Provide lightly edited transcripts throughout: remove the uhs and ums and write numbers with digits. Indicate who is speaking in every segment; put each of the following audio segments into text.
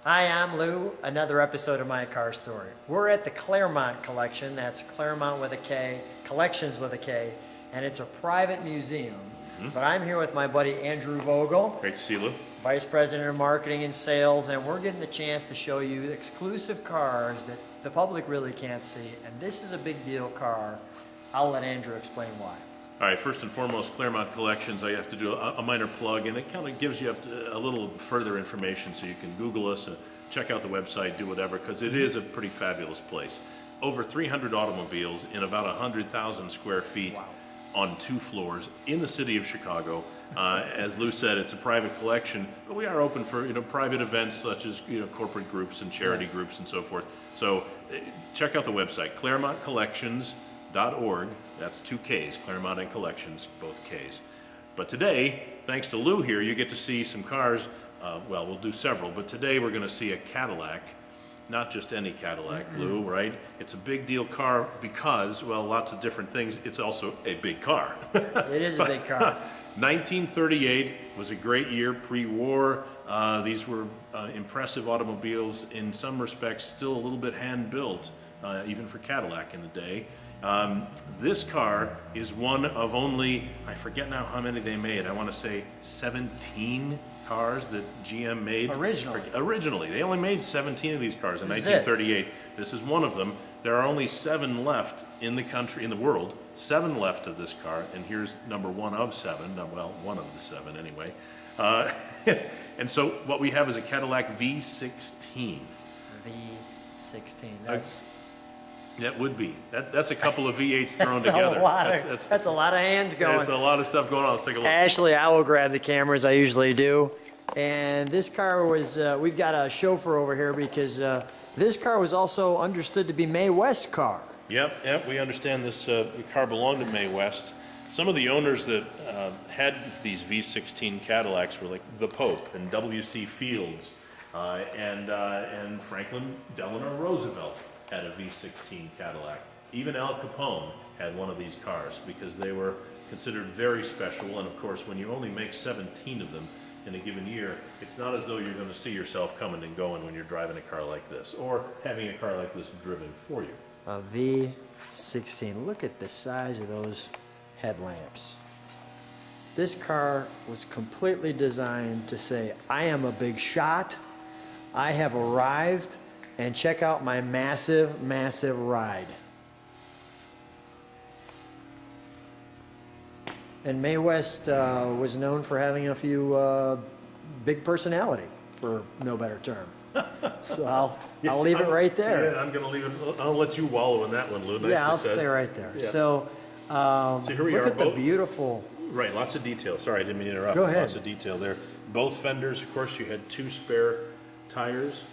Speaker 1: Hi, I'm Lou, another episode of My Car Story. We're at the Klairmont Collection, that's Klairmont with a K, Kollections with a K, and it's a private museum. But I'm here with my buddy Andrew Vogel.
Speaker 2: Great to see you, Lou.
Speaker 1: Vice President of Marketing and Sales, and we're getting the chance to show you exclusive cars that the public really can't see, and this is a big deal car. I'll let Andrew explain why.
Speaker 2: All right, first and foremost, Klairmont Collections, I have to do a minor plug, and it kind of gives you a little further information so you can Google us, check out the website, do whatever, because it is a pretty fabulous place. Over 300 automobiles in about 100,000 square feet.
Speaker 1: Wow.
Speaker 2: On 2 floors in the city of Chicago. As Lou said, it's a private collection, but we are open for private events such as corporate groups and charity groups and so forth. So check out the website, ClairmontCollections.org. That's 2 Ks, Klairmont and Collections, both Ks. But today, thanks to Lou here, you get to see some cars. Well, we'll do several, but today we're going to see a Cadillac. Not just any Cadillac, Lou, right? It's a big deal car because, well, lots of different things. It's also a big car.
Speaker 1: It is a big car.
Speaker 2: 1938 was a great year, pre-war. These were impressive automobiles, in some respects still a little bit hand-built, even for Cadillac in the day. This car is one of only, I forget now how many they made, I want to say 17 cars that GM made. Originally. They only made 17 of these cars in 1938. This is one of them. There are only 7 left in the country, in the world. 7 left of this car, and here's number 1 of 7. Well, 1 of the 7 anyway. And so what we have is a Cadillac V16.
Speaker 1: V16.
Speaker 2: That would be. That's a couple of V8s thrown together.
Speaker 1: That's a lot of hands going.
Speaker 2: It's a lot of stuff going on. Let's take a look.
Speaker 1: Ashley, I will grab the cameras. I usually do. And this car was, we've got a chauffeur over here because this car was also understood to be Mae West's car.
Speaker 2: Yep. We understand this car belonged to Mae West. Some of the owners that had these V16 Cadillacs were like the Pope and W.C. Fields and Franklin Delano Roosevelt had a V16 Cadillac. Even Al Capone had one of these cars because they were considered very special, and of course when you only make 17 of them in a given year, it's not as though you're going to see yourself coming and going when you're driving a car like this or having a car like this driven for you.
Speaker 1: A V16. Look at the size of those headlamps. This car was completely designed to say, I am a big shot, I have arrived, and check out my massive, massive ride. And Mae West was known for having a few big personality, for no better term. So I'll leave it right there.
Speaker 2: Yeah, I'm going to leave it. I'll let you wallow in that one, Lou.
Speaker 1: Yeah, I'll stay right there.
Speaker 2: Yeah.
Speaker 1: So
Speaker 2: here we
Speaker 1: look
Speaker 2: are,
Speaker 1: at the beautiful.
Speaker 2: Right, lots of detail. Sorry, I didn't mean to interrupt.
Speaker 1: Go ahead.
Speaker 2: Lots of detail there. Both fenders, of course, you had 2 spare tires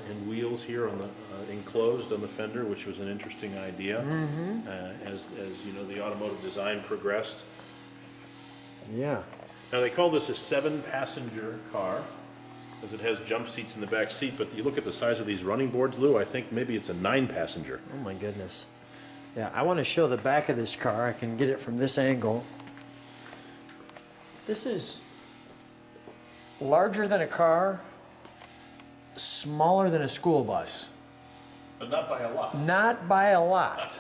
Speaker 2: and wheels here on the enclosed on the fender, which was an interesting idea as you know the automotive design progressed.
Speaker 1: Yeah.
Speaker 2: Now they call this a 7-passenger car because it has jump seats in the back seat, but you look at the size of these running boards, Lou, I think maybe it's a 9-passenger.
Speaker 1: Oh my goodness. Yeah, I want to show the back of this car. I can get it from this angle. This is larger than a car, smaller than a school bus.
Speaker 2: But not by a lot.
Speaker 1: Not by a lot.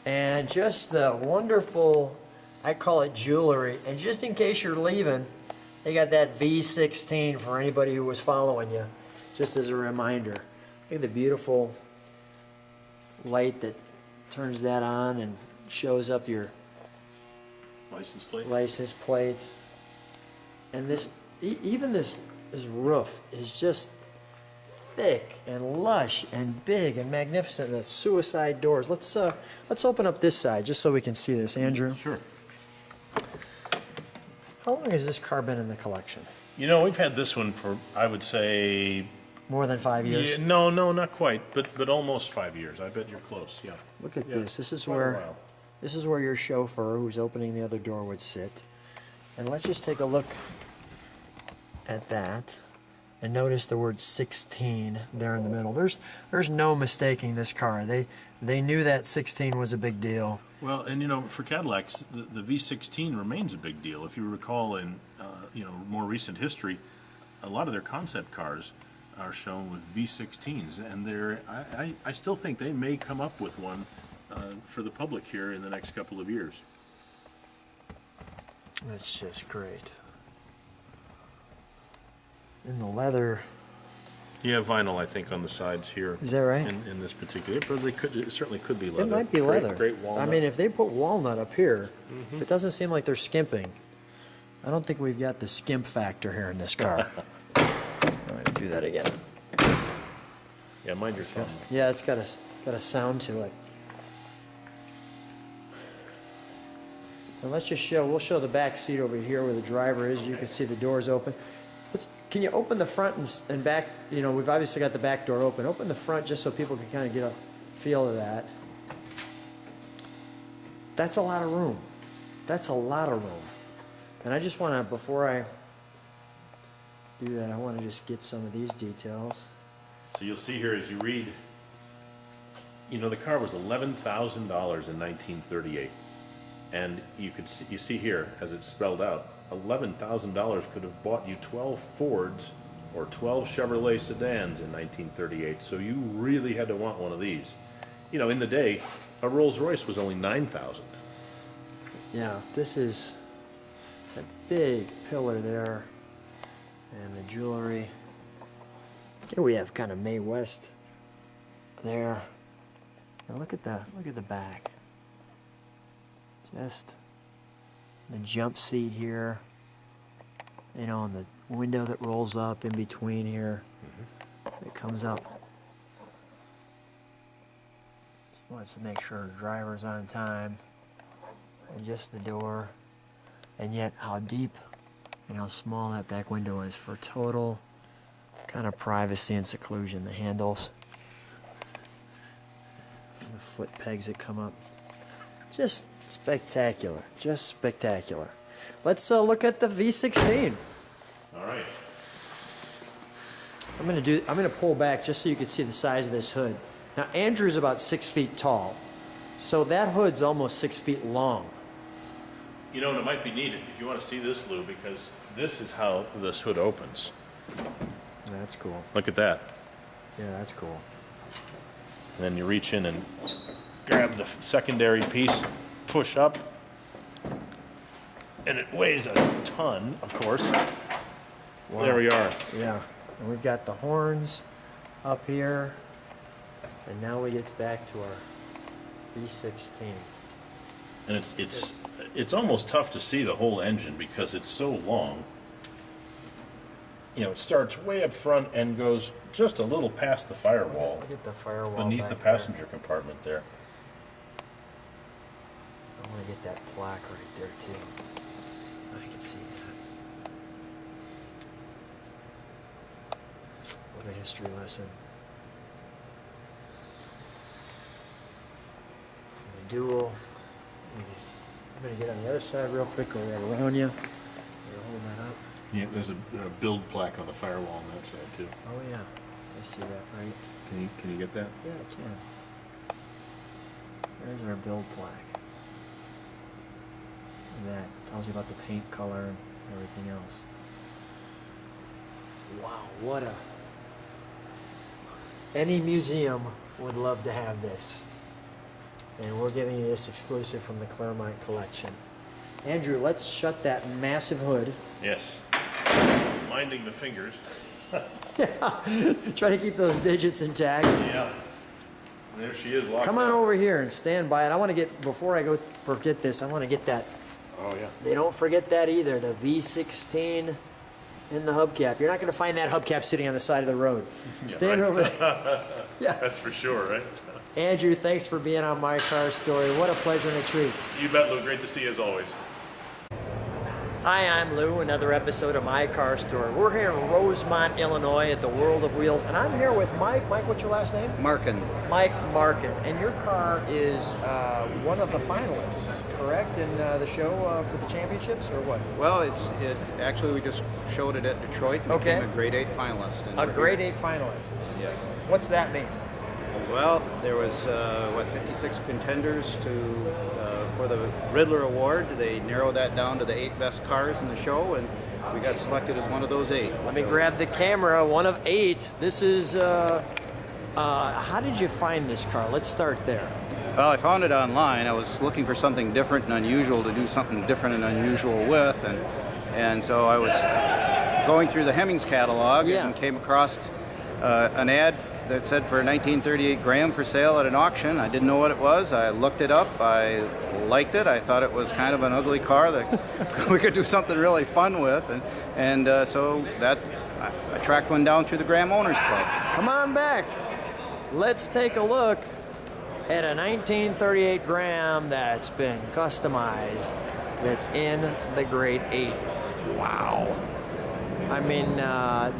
Speaker 1: And just the wonderful, I call it jewelry. And just in case you're leaving, they got that V16 for anybody who was following you, just as a reminder. Look at the beautiful light that turns that on and shows up your license plate. And this, even this roof is just thick and lush and big and magnificent. And the suicide doors. Let's open up this side just so we can see this, Andrew.
Speaker 2: Sure.
Speaker 1: How long has this car been in the collection?
Speaker 2: You know, we've had this one for, I would say,
Speaker 1: more than 5 years.
Speaker 2: Yeah, no, not quite, but almost 5 years. I bet you're close. Yeah.
Speaker 1: Look at this. This is where your chauffeur, who's opening the other door, would sit. And let's just take a look at that. And notice the word 16 there in the middle. There's no mistaking this car. They knew that 16 was a big deal.
Speaker 2: Well, and you know, for Cadillacs, the V16 remains a big deal. If you recall in more recent history, a lot of their concept cars are shown with V16s, and I still think they may come up with one for the public here in the next couple of years.
Speaker 1: That's just great. And the leather.
Speaker 2: Yeah, vinyl, I think, on the sides here.
Speaker 1: Is that right?
Speaker 2: In this particular, but it certainly could be leather.
Speaker 1: It might be leather.
Speaker 2: Great walnut.
Speaker 1: I mean, if they put walnut up here, it doesn't seem like they're skimping. I don't think we've got the skimp factor here in this car. All right, do that again.
Speaker 2: Yeah, mind your thumb.
Speaker 1: Yeah, it's got a sound to it. And let's just we'll show the back seat over here where the driver is. You can see the doors open. Can you open the front and back? You know, we've obviously got the back door open. Open the front just so people can kind of get a feel of that. That's a lot of room. That's a lot of room. And I just want to, before I do that, I want to just get some of these details.
Speaker 2: So you'll see here as you read, you know, the car was $11,000 in 1938. And you see here, as it's spelled out, $11,000 could have bought you 12 Fords or 12 Chevrolet sedans in 1938. So you really had to want one of these. You know, in the day, a Rolls Royce was only $9,000.
Speaker 1: Yeah, this is a big pillar there, and the jewelry. Here we have kind of Mae West there. Now look at the back. Just the jump seat here, you know, and the window that rolls up in between here. It comes up. Wants to make sure the driver's on time. And just the door. And yet how deep and how small that back window is for total kind of privacy and seclusion. The handles. And the foot pegs that come up. Just spectacular. Just spectacular. Let's look at the V16.
Speaker 2: All right.
Speaker 1: I'm gonna pull back just so you can see the size of this hood. Now Andrew's about 6 feet tall, so that hood's almost 6 feet long.
Speaker 2: You know, and it might be neat if you want to see this, Lou, because this is how this hood opens.
Speaker 1: That's cool.
Speaker 2: Look at that.
Speaker 1: Yeah, that's cool.
Speaker 2: And then you reach in and grab the secondary piece, push up, and it weighs a ton, of course.
Speaker 1: Wow.
Speaker 2: There we are.
Speaker 1: Yeah, and we've got the horns up here, and now we get back to our V16.
Speaker 2: And it's almost tough to see the whole engine because it's so long. You know, it starts way up front and goes just a little past the firewall.
Speaker 1: Look at the firewall
Speaker 2: beneath
Speaker 1: back
Speaker 2: the passenger compartment there.
Speaker 1: I want to get that plaque right there too. I can see that. What a history lesson. And the dual. I'm going to get on the other side real quick, go right around you. You're holding that up.
Speaker 2: Yeah, there's a build plaque on the firewall on that side too.
Speaker 1: Oh yeah, I see that, right?
Speaker 2: Can you get that?
Speaker 1: Yeah, I can. There's our build plaque. And that tells you about the paint color and everything else. Wow, what a... Any museum would love to have this. And we're giving you this exclusive from the Klairmont collection. Andrew, let's shut that massive hood.
Speaker 2: Yes. Minding the fingers.
Speaker 1: Yeah, try to keep those digits intact.
Speaker 2: Yeah. There she is. Locked
Speaker 1: Come on
Speaker 2: down.
Speaker 1: over here and stand by it. I want to get, before I go forget this, I want to get that.
Speaker 2: Oh yeah.
Speaker 1: They don't forget that either, the V16 in the hubcap. You're not going to find that hubcap sitting on the side of the road. Stand
Speaker 2: right.
Speaker 1: over there. Yeah.
Speaker 2: That's for sure, right?
Speaker 1: Andrew, thanks for being on My Car Story. What a pleasure and a treat.
Speaker 2: You bet, Lou. Great to see you as always.
Speaker 1: Hi, I'm Lou, another episode of My Car Story. We're here in Rosemont, Illinois at the World of Wheels, and I'm here with Mike. Mike, what's your last name?
Speaker 3: Markin.
Speaker 1: Mike Markin. And your car is one of the finalists, correct, in the show for the championships, or what?
Speaker 3: Well, actually we just showed it at Detroit and
Speaker 1: Okay.
Speaker 3: became a grade 8 finalist. And
Speaker 1: A
Speaker 3: we're
Speaker 1: grade
Speaker 3: here.
Speaker 1: 8 finalist.
Speaker 3: Yes.
Speaker 1: What's that mean?
Speaker 3: Well, there was 56 contenders for the Riddler Award. They narrowed that down to the 8 best cars in the show, and We got selected as one of those 8.
Speaker 1: Let me grab the camera. One of 8. This is. How did you find this car? Let's start there.
Speaker 3: Well, I found it online. I was looking for something different and unusual to do something different and unusual with, and so I was going through the Hemmings catalog and came across an ad that said for 1938 Graham for sale at an auction. I didn't know what it was. I looked it up. I liked it. I thought it was kind of an ugly car that we could do something really fun with, and so I tracked one down through the Graham Owners Club.
Speaker 1: Come on back. Let's take a look at a 1938 Graham that's been customized, that's in the grade 8. Wow. I mean,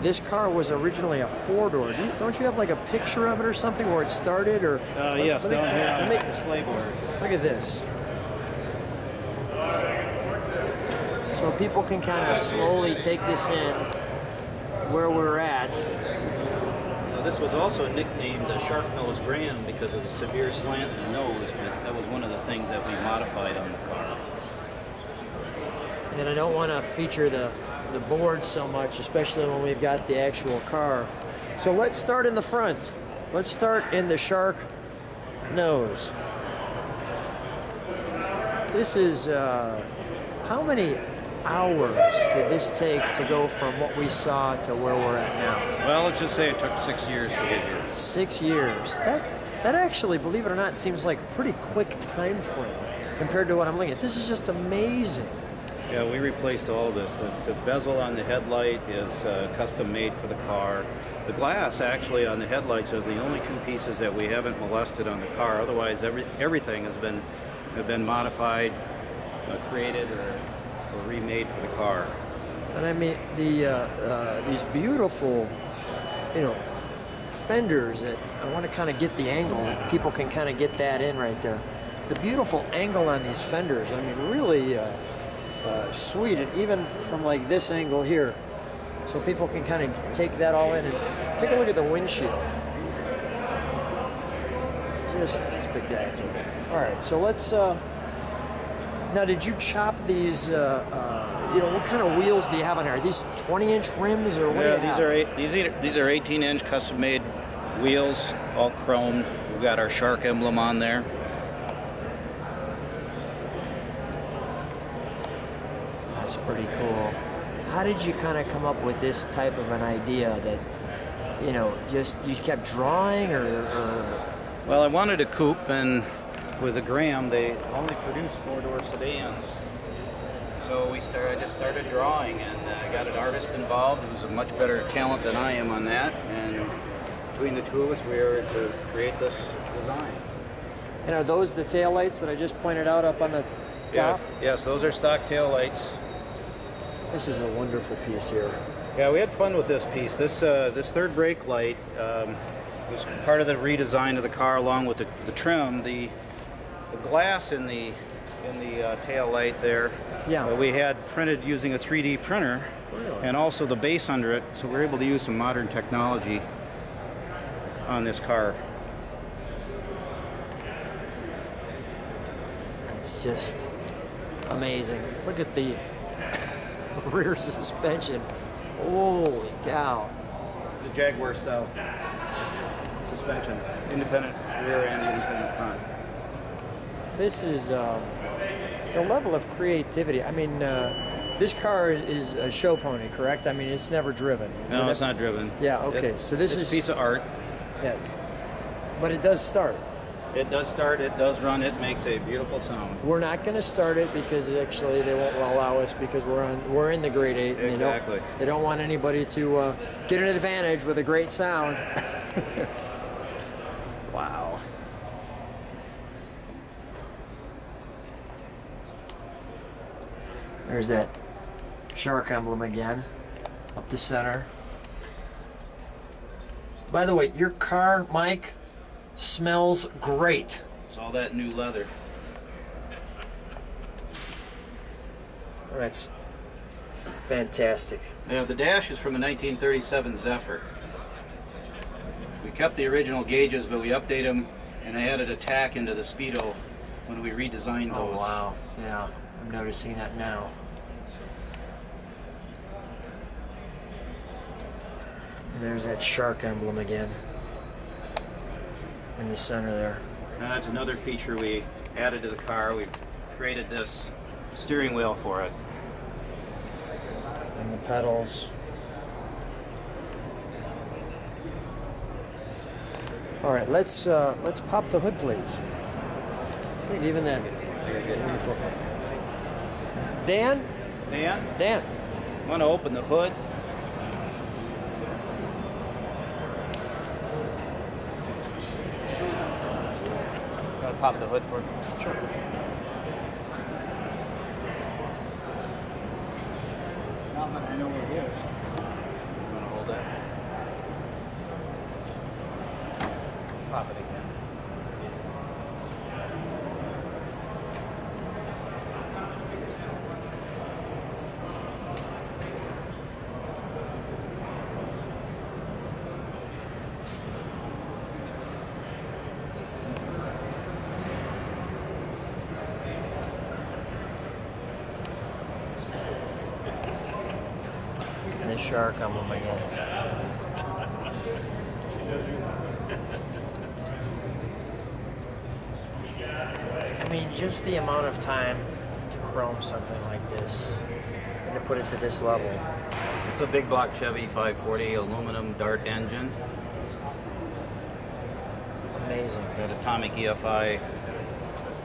Speaker 1: this car was originally a 4-door. Don't you have like a picture of it or something where it started? Or
Speaker 3: Yes, down here on the display board.
Speaker 1: Look at this. So people can kind of slowly take this in where we're at.
Speaker 3: This was also nicknamed the Sharp-Nosed Graham because of the severe slant in the nose, but that was one of the things that we modified on the car.
Speaker 1: And I don't want to feature the board so much, especially when we've got the actual car. So let's start in the front. Let's start in the shark nose. This is, how many hours did this take to go from what we saw to where we're at now?
Speaker 3: Well, let's just say it took 6 years to get here.
Speaker 1: 6 years. That actually, believe it or not, seems like a pretty quick time frame compared to what I'm looking at. This is just amazing.
Speaker 3: Yeah, we replaced all of this. The bezel on the headlight is custom made for the car. The glass actually on the headlights are the only 2 pieces that we haven't molested on the car. Otherwise, everything has been modified, created, or remade for the car.
Speaker 1: And I mean these beautiful, fenders that I want to kind of get the angle. People can kind of get that in right there. The beautiful angle on these fenders. I mean, really. Sweet, and even from like this angle here, so people can kind of take that all in and take a look at the windshield. Just spectacular. All right, so let's. Now, did you chop these? What kind of wheels do you have on there? Are these 20-inch rims or what?
Speaker 3: Yeah, these are 18-inch custom-made wheels, all chromed. We've got our shark emblem on there.
Speaker 1: Pretty cool. How did you kind of come up with this type of an idea that, just you kept drawing or?
Speaker 3: Well, I wanted a coupe, and with the Graham, they only produce 4-door sedans. So I just started drawing, and I got an artist involved who's a much better talent than I am on that, and between the two of us, we were to create this design.
Speaker 1: And are those the taillights that I just pointed out up on the top?
Speaker 3: Yes, those are stock taillights.
Speaker 1: This is a wonderful piece here.
Speaker 3: Yeah, we had fun with this piece. This third brake light was part of the redesign of the car, along with the trim. The glass in the tail light there, we had printed using a 3D printer, and also the base under it. So we're able to use some modern technology on this car.
Speaker 1: It's just amazing. Look at the rear suspension. Holy cow.
Speaker 3: It's a Jaguar style suspension. Independent rear and independent front.
Speaker 1: This is the level of creativity. I mean, this car is a show pony, correct? I mean, it's never driven.
Speaker 3: No, it's not driven.
Speaker 1: Yeah, okay. So this is
Speaker 3: a piece of art.
Speaker 1: Yeah. But it does start.
Speaker 3: It does start, it does run, it makes a beautiful sound.
Speaker 1: We're not going to start it because actually they won't allow us because we're in the grade 8. And
Speaker 3: Exactly.
Speaker 1: They don't want anybody to get an advantage with a great sound. Wow. There's that shark emblem again, up the center. By the way, your car, Mike, smells great.
Speaker 3: It's all that new leather.
Speaker 1: That's fantastic.
Speaker 3: Yeah, the dash is from a 1937 Zephyr. We kept the original gauges, but we updated them and I added a tack into the Speedo when we redesigned those.
Speaker 1: Oh, wow. Yeah, I'm noticing that now. And there's that shark emblem again in the center there.
Speaker 3: That's another feature we added to the car. We created this steering wheel for it.
Speaker 1: And the pedals. All right, let's pop the hood, please. Great, even that. Beautiful. Dan? Dan.
Speaker 3: I'm going to open the hood. Gotta pop the hood for you.
Speaker 1: Sure. Now that I know where it is.
Speaker 3: You want to hold that? Pop it again.
Speaker 1: And the shark emblem again. I mean, just the amount of time to chrome something like this and to put it to this level.
Speaker 3: It's a big block Chevy 540 aluminum Dart engine.
Speaker 1: Amazing.
Speaker 3: Got atomic EFI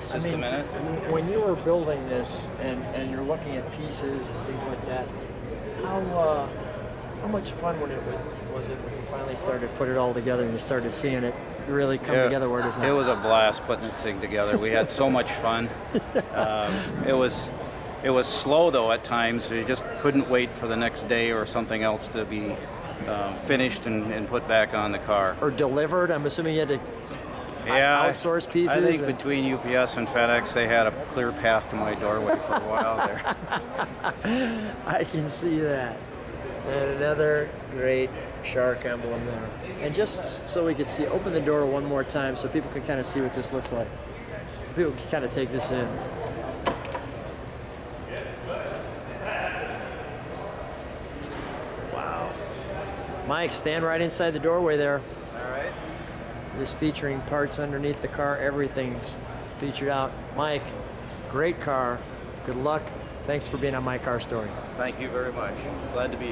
Speaker 3: system in it.
Speaker 1: When you were building this and you're looking at pieces and things like that, how much fun was it when you finally started to put it all together and you started seeing it really come together where it is now?
Speaker 3: It was a blast putting the thing together. We had so much fun. It was slow though at times. You just couldn't wait for the next day or something else to be finished and put back on the car.
Speaker 1: Or delivered. I'm assuming you had to outsource pieces.
Speaker 3: I think between UPS and FedEx, they had a clear path to my doorway for a while there.
Speaker 1: I can see that. And another great shark emblem there. And just so we could see, open the door one more time so people can kind of see what this looks like. So people can kind of take this in. Wow. Mike, stand right inside the doorway there.
Speaker 3: All right.
Speaker 1: This featuring parts underneath the car, everything's featured out. Mike, great car. Good luck. Thanks for being on My Car Story.
Speaker 3: Thank you very much. Glad to be here.